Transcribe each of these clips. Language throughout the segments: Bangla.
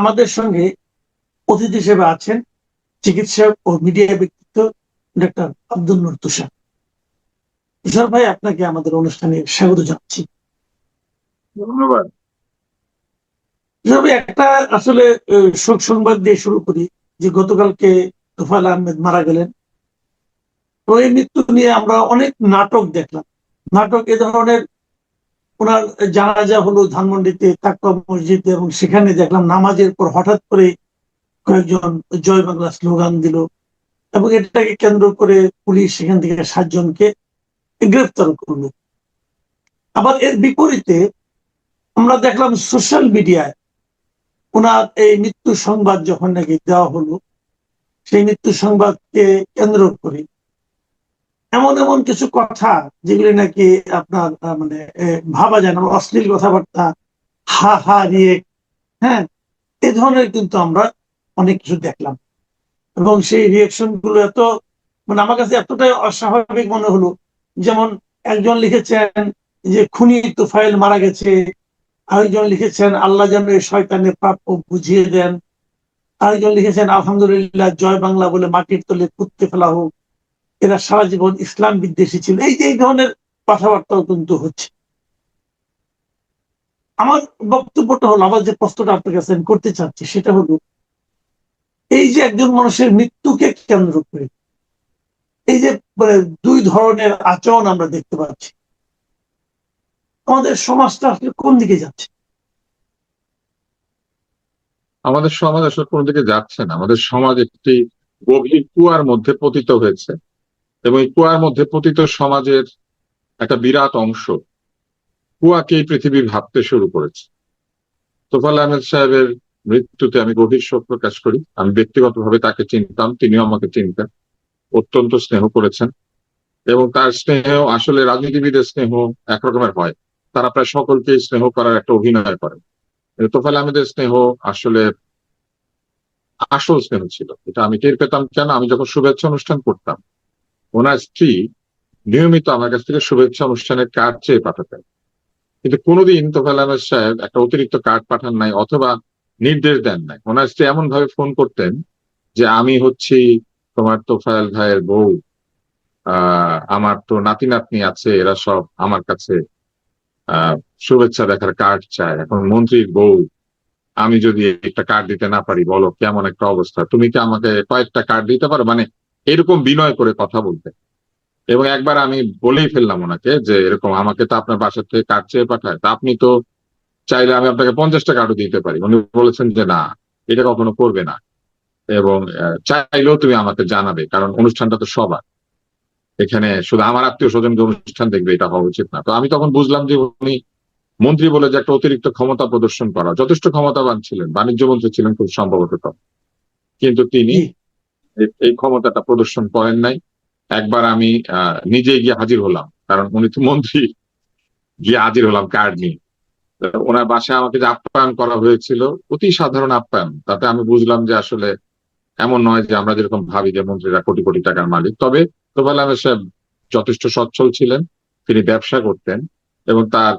আমাদের সঙ্গে অতিথি হিসেবে আছেন চিকিৎসক ও মিডিয়া ব্যক্তিত্ব ডক্টর আব্দুল নূর তুষার। তুষার ভাই, আপনাকে আমাদের অনুষ্ঠানে স্বাগত জানাচ্ছি। ধন্যবাদ। তুষার ভাই, একটা আসলে শোক সংবাদ দিয়ে শুরু করি যে গতকালকে তোফায়েল আহমেদ মারা গেলেন। তো এই মৃত্যু নিয়ে আমরা অনেক নাটক দেখলাম। নাটক এ ধরনের, ওনার জানাজা হলো ধানমন্ডিতে তাকওয়া মসজিদে, এবং সেখানে দেখলাম নামাজের পর হঠাৎ করে কয়েকজন জয় বাংলা স্লোগান দিল, এবং এটাকে কেন্দ্র করে পুলিশ সেখান থেকে 7 জনকে গ্রেফতার করলো। আবার এর বিপরীতে আমরা দেখলাম সোশ্যাল মিডিয়ায় ওনার এই মৃত্যু সংবাদ যখন নাকি দেওয়া হলো, সেই মৃত্যু সংবাদকে কেন্দ্র করে এমন এমন কিছু কথা যেগুলি নাকি আপনার মানে ভাবা যায় না, অশ্লীল কথাবার্তা, হা হা রিয়ে, হ্যাঁ, এই ধরনের কিন্তু আমরা অনেক কিছু দেখলাম। এবং সেই রিয়েকশন গুলো এত, মানে আমার কাছে এতটাই অস্বাভাবিক মনে হলো। যেমন একজন লিখেছেন যে খুনি তোফায়েল মারা গেছে, আরেকজন লিখেছেন আল্লাহ যেন এই শয়তানের প্রাপ্য বুঝিয়ে দেন, আরেকজন লিখেছেন আলহামদুলিল্লাহ জয় বাংলা বলে মাটির তলে পুঁততে ফেলা হোক, এরা সারা জীবন ইসলাম বিদ্বেষী ছিল। এই ধরনের কথাবার্তাও কিন্তু হচ্ছে। আমার বক্তব্যটা হলো, আমার যে প্রশ্নটা আপনার কাছে আমি করতে চাচ্ছি সেটা হলো, এই যে একজন মানুষের মৃত্যুকে কেন্দ্র করে এই যে মানে দুই ধরনের আচরণ আমরা দেখতে পাচ্ছি, আমাদের সমাজটা আসলে কোন দিকে যাচ্ছে? আমাদের সমাজ আসলে কোন দিকে যাচ্ছে না। আমাদের সমাজ একটি গভীর কুয়ার মধ্যে পতিত হয়েছে, এবং এই কুয়ার মধ্যে পতিত সমাজের একটা বিরাট অংশ কুয়াকেই পৃথিবী ভাবতে শুরু করেছে। তোফায়েল আহমেদ সাহেবের মৃত্যুতে আমি গভীর শোক প্রকাশ করি। আমি ব্যক্তিগতভাবে তাকে চিনতাম, তিনিও আমাকে চিনতেন, অত্যন্ত স্নেহ করেছেন। এবং তার স্নেহ আসলে রাজনীতিবিদের স্নেহ একরকমের হয়, তারা প্রায় সকলকে স্নেহ করার একটা অভিনয় করেন। তোফায়েল আহমেদের স্নেহ আসলে আসল স্নেহ ছিল। এটা আমি টের পেতাম কেন, আমি যখন শুভেচ্ছা অনুষ্ঠান করতাম, ওনার স্ত্রী নিয়মিত আমার কাছ থেকে শুভেচ্ছা অনুষ্ঠানের কার্ড চেয়ে পাঠাতেন, কিন্তু কোনোদিন তোফায়েল আহমেদ সাহেব একটা অতিরিক্ত কার্ড পাঠান নাই অথবা নির্দেশ দেন নাই। ওনার স্ত্রী এমন ভাবে ফোন করতেন যে আমি হচ্ছি তোমার তোফায়েল ভাইয়ের বউ, আমার তো নাতি নাতনি আছে, এরা সব আমার কাছে শুভেচ্ছা দেখার কার্ড চায়। এখন মন্ত্রীর বউ, আমি যদি একটা কার্ড দিতে না পারি, বলো কেমন একটা অবস্থা, তুমি কি আমাকে কয়েকটা কার্ড দিতে পারো, মানে এরকম বিনয় করে কথা বলতে। এবং একবার আমি বলেই ফেললাম ওনাকে যে এরকম আমাকে তো আপনার বাসা থেকে কার্ড চেয়ে পাঠায়, তা আপনি তো চাইলে আমি আপনাকে 50টা কার্ডও দিতে পারি। উনি বলেছেন যে না, এটা কখনো করবে না, এবং চাইলেও তুমি আমাকে জানাবে, কারণ অনুষ্ঠানটা তো সবার, এখানে শুধু আমার আত্মীয় স্বজনকে অনুষ্ঠান দেখবে, এটা হওয়া উচিত না। তো আমি তখন বুঝলাম যে উনি মন্ত্রী বলে যে একটা অতিরিক্ত ক্ষমতা প্রদর্শন করা, যথেষ্ট ক্ষমতাবান ছিলেন, বাণিজ্য মন্ত্রী ছিলেন খুব সম্ভবত, কিন্তু তিনি এই ক্ষমতাটা প্রদর্শন করেন নাই। একবার আমি নিজে গিয়ে হাজির হলাম, কারণ উনি তো মন্ত্রী, গিয়ে হাজির হলাম কার্ড নিয়ে। ওনার বাসায় আমাকে যে আপ্যায়ন করা হয়েছিল, অতি সাধারণ আপ্যায়ন, তাতে আমি বুঝলাম যে আসলে এমন নয় যে আমরা যেরকম ভাবি যে মন্ত্রীরা কোটি কোটি টাকার মালিক। তবে তোফায়েল আহমেদ সাহেব যথেষ্ট সচ্ছল ছিলেন, তিনি ব্যবসা করতেন, এবং তার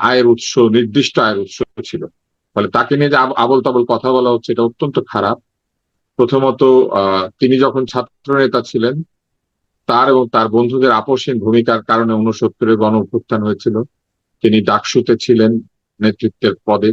আয়ের উৎস, নির্দিষ্ট আয়ের উৎস ছিল। ফলে তাকে নিয়ে যে আবল তাবল কথা বলা হচ্ছে, এটা অত্যন্ত খারাপ। প্রথমত তিনি যখন ছাত্র নেতা ছিলেন, তার এবং তার বন্ধুদের আপোষহীন ভূমিকার কারণে 69-এর গণ অভ্যুত্থান হয়েছিল। তিনি ডাকসুতে ছিলেন নেতৃত্বের পদে,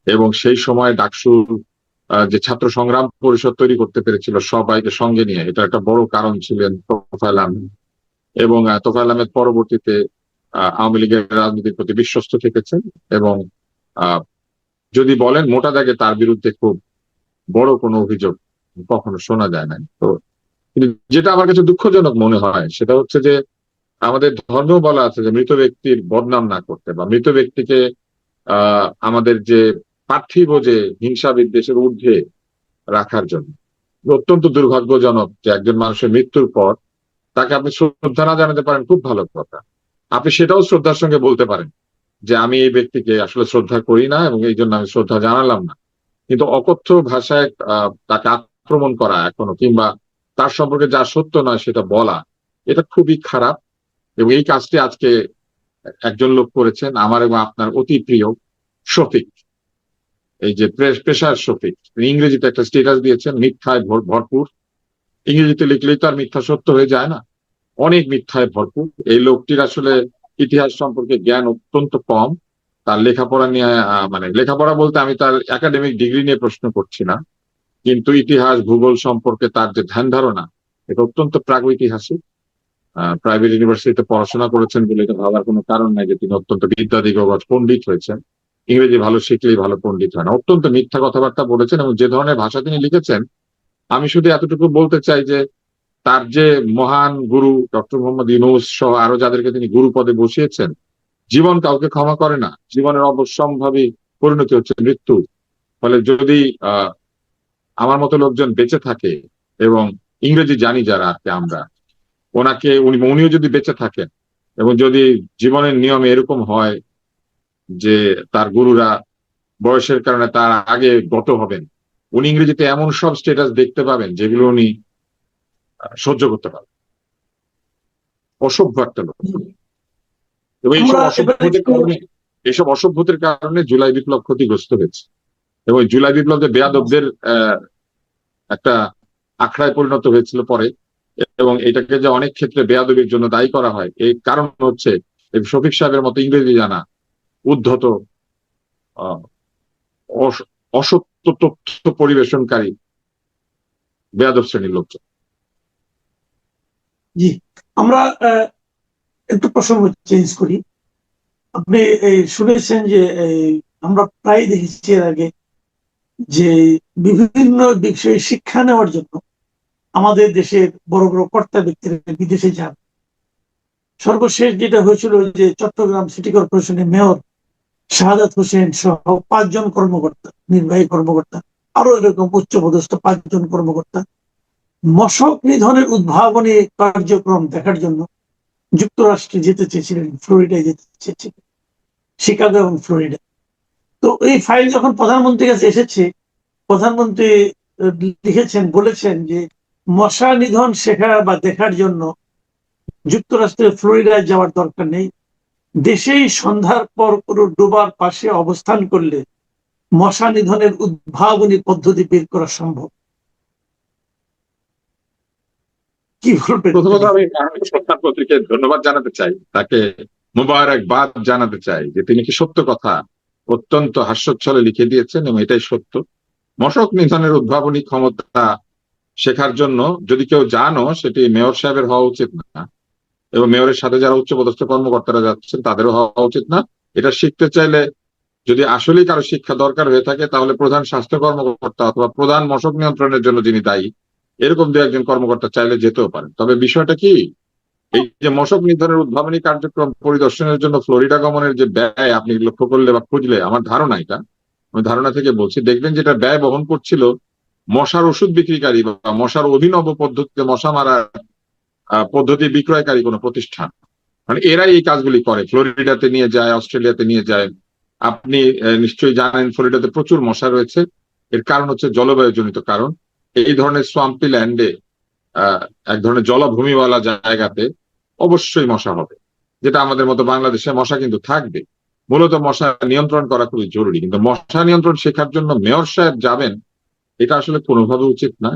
এবং সেই সময় ডাকসুর যে ছাত্র সংগ্রাম পরিষদ তৈরি করতে পেরেছিল সবাইকে সঙ্গে নিয়ে, এটা একটা বড় কারণ ছিলেন তোফায়েল আহমেদ। এবং তোফায়েল আহমেদ পরবর্তীতে আওয়ামী লীগের রাজনীতির প্রতি বিশ্বস্ত থেকেছেন, এবং যদি বলেন মোটা দাগে তার বিরুদ্ধে খুব বড় কোনো অভিযোগ কখনো শোনা যায় না। তো যেটা আমার কাছে দুঃখজনক মনে হয় সেটা হচ্ছে যে আমাদের ধর্মেও বলা আছে যে মৃত ব্যক্তির বদনাম না করতে, বা মৃত ব্যক্তিকে আমাদের যে পার্থিব যে হিংসা বিদ্বেষের ঊর্ধ্বে রাখার জন্য। অত্যন্ত দুর্ভাগ্যজনক যে একজন মানুষের মৃত্যুর পর তাকে আপনি শ্রদ্ধা না জানাতে পারেন, খুব ভালো কথা, আপনি সেটাও শ্রদ্ধার সঙ্গে বলতে পারেন যে আমি এই ব্যক্তিকে আসলে শ্রদ্ধা করি না, এবং এই জন্য আমি শ্রদ্ধা জানালাম না। কিন্তু অকথ্য ভাষায় তাকে আক্রমণ করা এখনো, কিংবা তার সম্পর্কে যা সত্য নয় সেটা বলা, এটা খুবই খারাপ। এবং এই কাজটি আজকে একজন লোক করেছেন, আমার এবং আপনার অতি প্রিয় শফিক। এই যে পেশার শফিক, তিনি ইংরেজিতে একটা স্ট্যাটাস দিয়েছেন, মিথ্যায় ভরপুর। ইংরেজিতে লিখলেই তো আর মিথ্যা সত্য হয়ে যায় না, অনেক মিথ্যায় ভরপুর। এই লোকটির আসলে ইতিহাস সম্পর্কে জ্ঞান অত্যন্ত কম। তার লেখাপড়া নিয়ে মানে লেখাপড়া বলতে আমি তার একাডেমিক ডিগ্রি নিয়ে প্রশ্ন করছি না, কিন্তু ইতিহাস ভূগোল সম্পর্কে তার যে ধ্যান ধারণা, এটা অত্যন্ত প্রাগৈতিহাসিক। প্রাইভেট ইউনিভার্সিটিতে পড়াশোনা করেছেন বলে এটা ভাবার কোনো কারণ নাই যে তিনি অত্যন্ত বিদ্যাদিগজ পণ্ডিত হয়েছেন। ইংরেজি ভালো শিখলেই ভালো পণ্ডিত হয় না। অত্যন্ত মিথ্যা কথাবার্তা বলেছেন, এবং যে ধরনের ভাষা তিনি লিখেছেন, আমি শুধু এতটুকু বলতে চাই যে তার যে মহান গুরু ডক্টর মোহাম্মদ ইউনূস সহ আরো যাদেরকে তিনি গুরু পদে বসিয়েছেন, জীবন কাউকে ক্ষমা করে না। জীবনের অবশ্যম্ভাবী পরিণতি হচ্ছে মৃত্যু। ফলে যদি আমার মতো লোকজন বেঁচে থাকে, এবং ইংরেজি জানি যারা আর কি আমরা, উনিও যদি বেঁচে থাকেন, এবং যদি জীবনের নিয়মে এরকম হয় যে তার গুরুরা বয়সের কারণে তার আগে গত হবেন, উনি ইংরেজিতে এমন সব স্ট্যাটাস দেখতে পাবেন যেগুলো উনি সহ্য করতে পারবেন। অসভ্য একটা লোক। এবং এইসব অসভ্যতার কারণে জুলাই বিপ্লব ক্ষতিগ্রস্ত হয়েছে, এবং জুলাই বিপ্লব যে বেয়াদবদের একটা আখড়ায় পরিণত হয়েছিল পরে, এবং এটাকে যে অনেক ক্ষেত্রে বেয়াদবির জন্য দায়ী করা হয়, এই কারণ হচ্ছে শফিক সাহেবের মতো ইংরেজি জানা উদ্ধত অসত্য তথ্য পরিবেশনকারী বেয়াদব শ্রেণীর লোকজন। জি, আমরা একটু প্রসঙ্গ চেঞ্জ করি। আপনি শুনেছেন যে আমরা প্রায় দেখেছি এর আগে যে বিভিন্ন বিষয়ে শিক্ষা নেওয়ার জন্য আমাদের দেশের বড় বড় কর্তা ব্যক্তিরা বিদেশে যান। সর্বশেষ যেটা হয়েছিল যে চট্টগ্রাম সিটি কর্পোরেশনের মেয়র শাহাদাত হোসেন সহ 5 জন কর্মকর্তা, নির্বাহী কর্মকর্তা, আরো এরকম উচ্চপদস্থ 5 জন কর্মকর্তা মশক নিধনের উদ্ভাবনী কার্যক্রম দেখার জন্য যুক্তরাষ্ট্রে যেতে চেয়েছিলেন, ফ্লোরিডায় যেতে চেয়েছিলেন, শিকাগো এবং ফ্লোরিডা। তো এই ফাইল যখন প্রধানমন্ত্রীর কাছে এসেছে, প্রধানমন্ত্রী লিখেছেন, বলেছেন যে মশা নিধন শেখা বা দেখার জন্য যুক্তরাষ্ট্রের ফ্লোরিডায় যাওয়ার দরকার নেই, দেশেই সন্ধ্যার পর কোনো ডোবার পাশে অবস্থান করলে মশা নিধনের উদ্ভাবনী পদ্ধতি বের করা সম্ভব। কি বলবেন? প্রথমত আমি প্রধানমন্ত্রীকে ধন্যবাদ জানাতে চাই, তাকে মোবারকবাদ জানাতে চাই যে তিনি কি সত্য কথা অত্যন্ত হাস্যোচ্ছলে লিখে দিয়েছেন, এবং এটাই সত্য। মশক নিধনের উদ্ভাবনী ক্ষমতা শেখার জন্য যদি কেউ জানো, সেটি মেয়র সাহেবের হওয়া উচিত না, এবং মেয়রের সাথে যারা উচ্চপদস্থ কর্মকর্তারা যাচ্ছেন তাদেরও হওয়া উচিত না। এটা শিখতে চাইলে, যদি আসলেই কারো শিক্ষা দরকার হয়ে থাকে, তাহলে প্রধান স্বাস্থ্য কর্মকর্তা অথবা প্রধান মশক নিয়ন্ত্রণের জন্য যিনি দায়ী, এরকম দু একজন কর্মকর্তা চাইলে যেতেও পারেন। তবে বিষয়টা কি, এই যে মশক নিধনের উদ্ভাবনী কার্যক্রম পরিদর্শনের জন্য ফ্লোরিডা গমনের যে ব্যয়, আপনি লক্ষ্য করলে বা খুঁজলে, আমার ধারণা এটা, আমি ধারণা থেকে বলছি, দেখবেন যেটা ব্যয় বহন করছিল মশার ওষুধ বিক্রিকারী বা মশার অভিনব পদ্ধতিতে মশা মারার পদ্ধতি বিক্রয়কারী কোনো প্রতিষ্ঠান। মানে এরাই এই কাজগুলি করে, ফ্লোরিডাতে নিয়ে যায়, অস্ট্রেলিয়াতে নিয়ে যায়। আপনি নিশ্চয়ই জানেন ফ্লোরিডাতে প্রচুর মশা রয়েছে। এর কারণ হচ্ছে জলবায়ু জনিত কারণ। এই ধরনের সোয়াম্পি ল্যান্ডে, এক ধরনের জলভূমিওয়ালা জায়গাতে অবশ্যই মশা হবে, যেটা আমাদের মতো বাংলাদেশে মশা কিন্তু থাকবে। মূলত মশা নিয়ন্ত্রণ করা খুবই জরুরি, কিন্তু মশা নিয়ন্ত্রণ শেখার জন্য মেয়র সাহেব যাবেন, এটা আসলে কোনোভাবে উচিত না।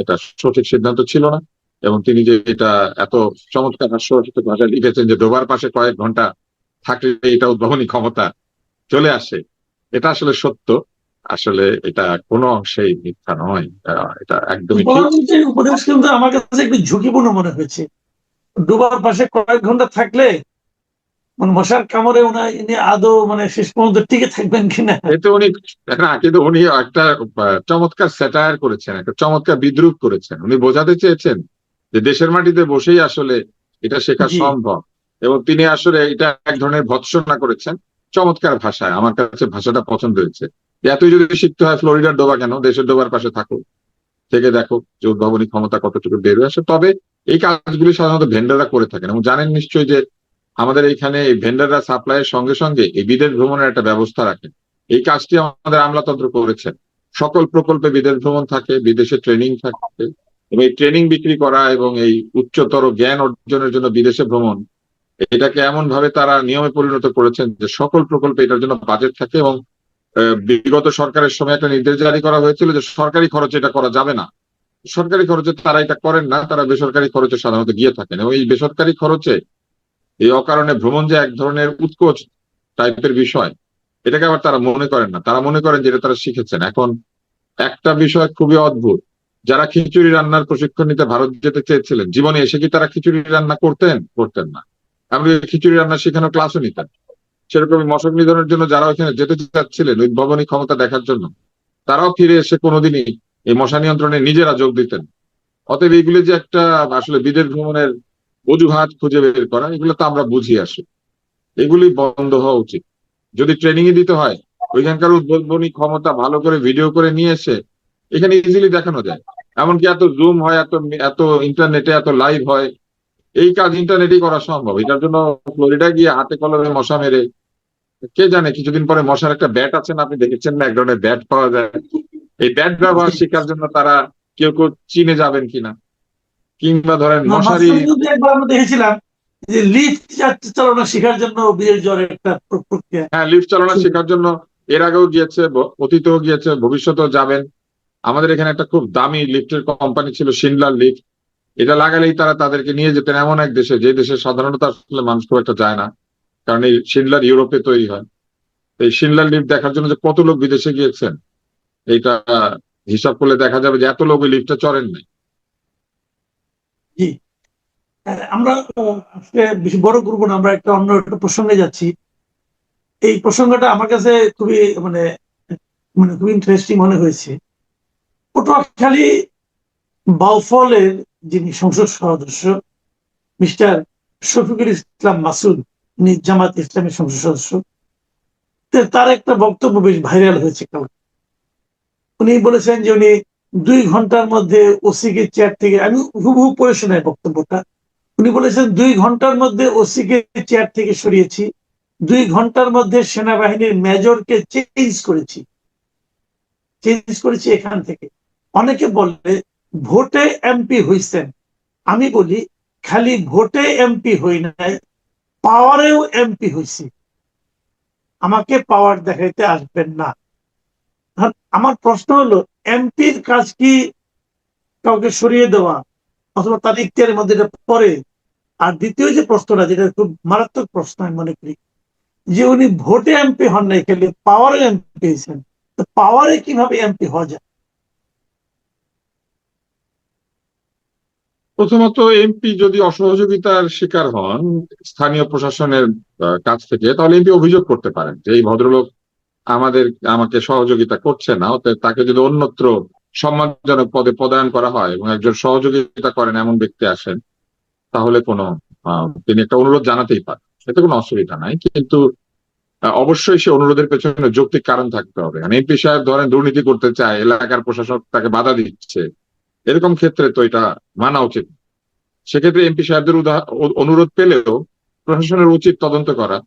এটা সঠিক সিদ্ধান্ত ছিল না। এবং তিনি যে এটা এত চমৎকার হাস্যরসিত ভাষায় লিখেছেন যে ডোবার পাশে কয়েক ঘন্টা থাকলে এটা উদ্ভাবনী ক্ষমতা চলে আসে, এটা আসলে সত্য। আসলে এটা কোনো অংশেই মিথ্যা নয়, এটা একদমই ঠিক। উপদেশ কিন্তু আমার কাছে একটু ঝুঁকিপূর্ণ মনে হয়েছে। ডোবার পাশে কয়েক ঘন্টা থাকলে মানে মশার কামড়ে উনি আদৌ মানে শেষ পর্যন্ত টিকে থাকবেন কিনা। কিন্তু উনি একটা চমৎকার স্যাটায়ার করেছেন, একটা চমৎকার বিদ্রুপ করেছেন। উনি বোঝাতে চেয়েছেন যে দেশের মাটিতে বসেই আসলে এটা শেখা সম্ভব, এবং তিনি আসলে এটা এক ধরনের ভৎসনা করেছেন চমৎকার ভাষায়। আমার কাছে ভাষাটা পছন্দ হয়েছে। এতই যদি শিখতে হয় ফ্লোরিডার ডোবা কেন, দেশের ডোবার পাশে থাকো, থেকে দেখো যে উদ্ভাবনী ক্ষমতা কতটুকু বের হয়ে আসে। তবে এই কাজগুলি সাধারণত ভেন্ডাররা করে থাকেন, এবং জানেন নিশ্চয়ই যে আমাদের এখানে এই ভেন্ডাররা সাপ্লাইয়ের সঙ্গে সঙ্গে এই বিদেশ ভ্রমণের একটা ব্যবস্থা রাখেন। এই কাজটি আমাদের আমলাতন্ত্র করেছেন। সকল প্রকল্পে বিদেশ ভ্রমণ থাকে, বিদেশে ট্রেনিং থাকে, এবং এই ট্রেনিং বিক্রি করা এবং এই উচ্চতর জ্ঞান অর্জনের জন্য বিদেশে ভ্রমণ, এটাকে এমন ভাবে তারা নিয়মে পরিণত করেছেন যে সকল প্রকল্পে এটার জন্য বাজেট থাকে, এবং বিগত সরকারের সময় একটা নির্দেশ জারি করা হয়েছিল যে সরকারি খরচে এটা করা যাবে না। সরকারি খরচে তারা এটা করেন না, তারা বেসরকারি খরচে সাধারণত গিয়ে থাকেন, এবং এই বেসরকারি খরচে এই অকারণে ভ্রমণ যে এক ধরনের উৎকোচ টাইপের বিষয়, এটাকে আবার তারা মনে করেন না। তারা মনে করেন যে এটা তারা শিখেছেন। এখন একটা বিষয় খুবই অদ্ভুত, যারা খিচুড়ি রান্নার প্রশিক্ষণ নিতে ভারত যেতে চেয়েছিলেন, জীবনে এসে কি তারা খিচুড়ি রান্না করতেন? করতেন না। এমনকি খিচুড়ি রান্না শেখানো ক্লাসও নিতেন। সেরকমই মশক নিধনের জন্য যারা ওখানে যেতে চাচ্ছিলেন উদ্ভাবনী ক্ষমতা দেখার জন্য, তারাও ফিরে এসে কোনোদিনই এই মশা নিয়ন্ত্রণে নিজেরা যোগ দিতেন। অতএব এইগুলি যে একটা আসলে বিদেশ ভ্রমণের অজুহাত খুঁজে বের করা, এগুলো তো আমরা বুঝি আসে, এগুলি বন্ধ হওয়া উচিত। যদি ট্রেনিং এ দিতে হয়, ওইখানকার উদ্ভাবনী ক্ষমতা ভালো করে ভিডিও করে নিয়ে এসে এখানে ইজিলি দেখানো যায়। এমনকি এত জুম হয়, এত এত ইন্টারনেটে এত লাইভ হয়, এই কাজ ইন্টারনেটেই করা সম্ভব। এটার জন্য ফ্লোরিডা গিয়ে হাতে কলমে মশা মেরে, কে জানে কিছুদিন পরে মশার একটা ব্যাট আছে না, আপনি দেখেছেন না, এক ধরনের ব্যাট পাওয়া যায়, এই ব্যাট ব্যবহার শেখার জন্য তারা কেউ কেউ চীনে যাবেন কিনা, কিংবা ধরেন না, মশারি। মাঝখানে কিন্তু একবার আমরা দেখেছিলাম যে লিফট চালানো শেখার জন্য বিদেশ যাওয়ার একটা প্রক্রিয়া। হ্যাঁ, লিফট চালানো শেখার জন্য এর আগেও গিয়েছে, অতীতেও গিয়েছে, ভবিষ্যতেও যাবেন। আমাদের এখানে একটা খুব দামি লিফটের কোম্পানি ছিল, শিনলার লিফট। এটা লাগালেই তারা তাদেরকে নিয়ে যেতেন এমন এক দেশে, যে দেশে সাধারণত আসলে মানুষ খুব একটা যায় না, কারণ এই শিনলার ইউরোপে তৈরি হয়। এই শিনলার লিফট দেখার জন্য যে কত লোক বিদেশে গিয়েছেন, এইটা হিসাব করলে দেখা যাবে যে এত লোক ওই লিফটে চড়েন নাই। জি, আমরা আজকে বেশি বড় করবো না, আমরা একটা অন্য একটা প্রসঙ্গে যাচ্ছি। এই প্রসঙ্গটা আমার কাছে খুবই মানে মানে খুবই ইন্টারেস্টিং মনে হয়েছে। পটুয়াখালী বাউফলের যিনি সংসদ সদস্য মিস্টার শফিকুল ইসলাম মাসুদ, উনি জামাত ইসলামের সংসদ সদস্য, তার একটা বক্তব্য বেশ ভাইরাল হয়েছে কাল। উনি বলেছেন যে উনি 2 ঘন্টার মধ্যে ওসিকে চেয়ার থেকে, আমি হুবহু পড়ে শোনাই বক্তব্যটা। উনি বলেছেন 2 ঘন্টার মধ্যে ওসিকে চেয়ার থেকে সরিয়েছি, 2 ঘন্টার মধ্যে সেনাবাহিনীর মেজরকে চেঞ্জ করেছি এখান থেকে। অনেকে বলে ভোটে এমপি হইছেন, আমি বলি খালি ভোটে এমপি হই নাই, পাওয়ারেও এমপি হইছি, আমাকে পাওয়ার দেখাইতে আসবেন না। আমার প্রশ্ন হলো, এমপির কাজ কি কাউকে সরিয়ে দেওয়া অথবা তার ইখতিয়ারের মধ্যে এটা পড়ে? আর দ্বিতীয় যে প্রশ্নটা, যেটা খুব মারাত্মক প্রশ্ন আমি মনে করি, যে উনি ভোটে এমপি হন নাই, খেলে পাওয়ারে এমপি হয়েছেন, তো পাওয়ারে কিভাবে এমপি হওয়া যায়? প্রথমত, এমপি যদি অসহযোগিতার শিকার হন স্থানীয় প্রশাসনের কাছ থেকে, তাহলে এমপি অভিযোগ করতে পারেন যে এই ভদ্রলোক আমাকে সহযোগিতা করছে না। অতএব তাকে যদি অন্যত্র সম্মানজনক পদে পদায়ন করা হয় এবং একজন সহযোগিতা করেন এমন ব্যক্তি আসেন, তাহলে তিনি একটা অনুরোধ জানাতেই পারেন, এতে কোনো অসুবিধা নাই। কিন্তু অবশ্যই সে অনুরোধের পেছনে যৌক্তিক কারণ থাকতে হবে। মানে এমপি সাহেব ধরেন দুর্নীতি করতে চায়, এলাকার প্রশাসক তাকে বাধা দিচ্ছে, এরকম ক্ষেত্রে তো এটা মানা উচিত। সেক্ষেত্রে এমপি সাহেবদের অনুরোধ পেলেও প্রশাসনের উচিত তদন্ত করা,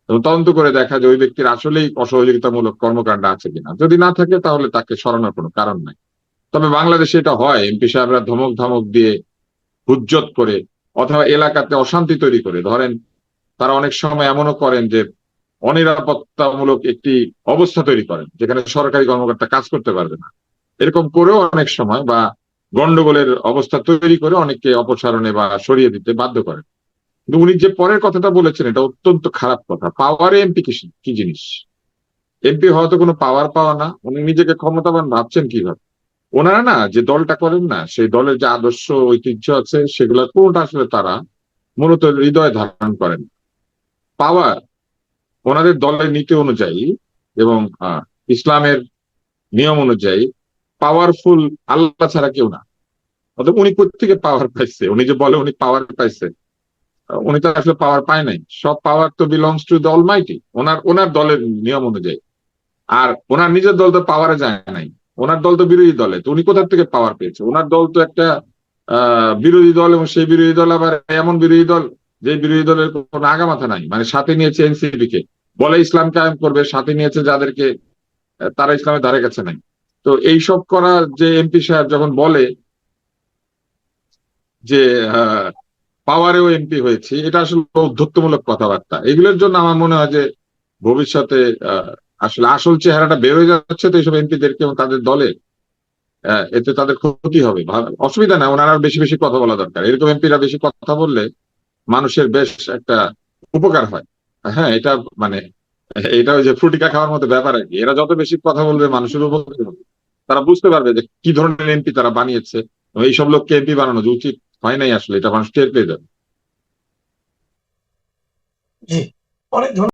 এবং তদন্ত করে দেখা যে ওই ব্যক্তির আসলেই অসহযোগিতামূলক কর্মকাণ্ড আছে কিনা। যদি না থাকে তাহলে তাকে সরানোর কোনো কারণ নাই। তবে বাংলাদেশে এটা হয়, এমপি সাহেবরা ধমক ধমক দিয়ে, হুজ্জত করে, অথবা এলাকাতে অশান্তি তৈরি করে, ধরেন তারা অনেক সময় এমনও করেন যে অনিরাপত্তামূলক একটি অবস্থা তৈরি করেন যেখানে সরকারি কর্মকর্তা কাজ করতে পারবে না। এরকম করেও অনেক সময়, বা গন্ডগোলের অবস্থা তৈরি করে অনেককে অপসারণে বা সরিয়ে দিতে বাধ্য করেন। কিন্তু উনি যে পরের কথাটা বলেছেন, এটা অত্যন্ত খারাপ কথা। পাওয়ারে এমপি কি জিনিস? এমপি হওয়া তো কোনো পাওয়ার পাওয়া না। উনি নিজেকে ক্ষমতাবান ভাবছেন কিভাবে? ওনারা না যে দলটা করেন না, সেই দলের যে আদর্শ ঐতিহ্য আছে, সেগুলো কোনটা আসলে তারা মূলত হৃদয়ে ধারণ করেন। পাওয়ার ওনাদের দলের নীতি অনুযায়ী এবং ইসলামের নিয়ম অনুযায়ী পাওয়ারফুল আল্লাহ ছাড়া কেউ না। অতএব উনি কোত্থেকে পাওয়ার পাইছে? উনি যে বলে উনি পাওয়ার পাইছে, উনি তো আসলে পাওয়ার পায় নাই। সব পাওয়ার তো বিলংস টু দ্য অলমাইটি, ওনার দলের নিয়ম অনুযায়ী। আর ওনার নিজের দল তো পাওয়ারে যায় নাই, ওনার দল তো বিরোধী দলে। তো উনি কোথা থেকে পাওয়ার পেয়েছে? ওনার দল তো একটা বিরোধী দল, এবং সেই বিরোধী দল আবার এমন বিরোধী দল যে বিরোধী দলের কোনো আগামাথা নাই। মানে সাথে নিয়েছে এনসিপি কে, বলে ইসলাম কায়েম করবে, সাথে নিয়েছে যাদেরকে তারা ইসলামের ধারে কাছে নাই। তো এইসব করা যে এমপি সাহেব যখন বলে যে পাওয়ারেও এমপি হয়েছি, এটা আসলে ঔদ্ধত্যমূলক কথাবার্তা। এগুলোর জন্য আমার মনে হয় যে ভবিষ্যতে আসলে আসল চেহারাটা বের হয়ে যাচ্ছে তো এইসব এমপিদেরকে এবং তাদের দলে। এতে তাদের ক্ষতি হবে, অসুবিধা নাই, ওনারা বেশি বেশি কথা বলা দরকার। এরকম এমপিরা বেশি কথা বললে মানুষের বেশ একটা উপকার হয়। হ্যাঁ, এটা মানে এটা ওই যে ফ্রুটিকা খাওয়ার মতো ব্যাপার আর কি। এরা যত বেশি কথা বলবে মানুষের উপকার হবে। তারা বুঝতে পারবে যে কি ধরনের এমপি তারা বানিয়েছে, এবং এইসব লোককে এমপি বানানো যে উচিত হয় নাই আসলে, এটা মানুষ টের পেয়ে যাবে। জি, অনেক ধন্যবাদ।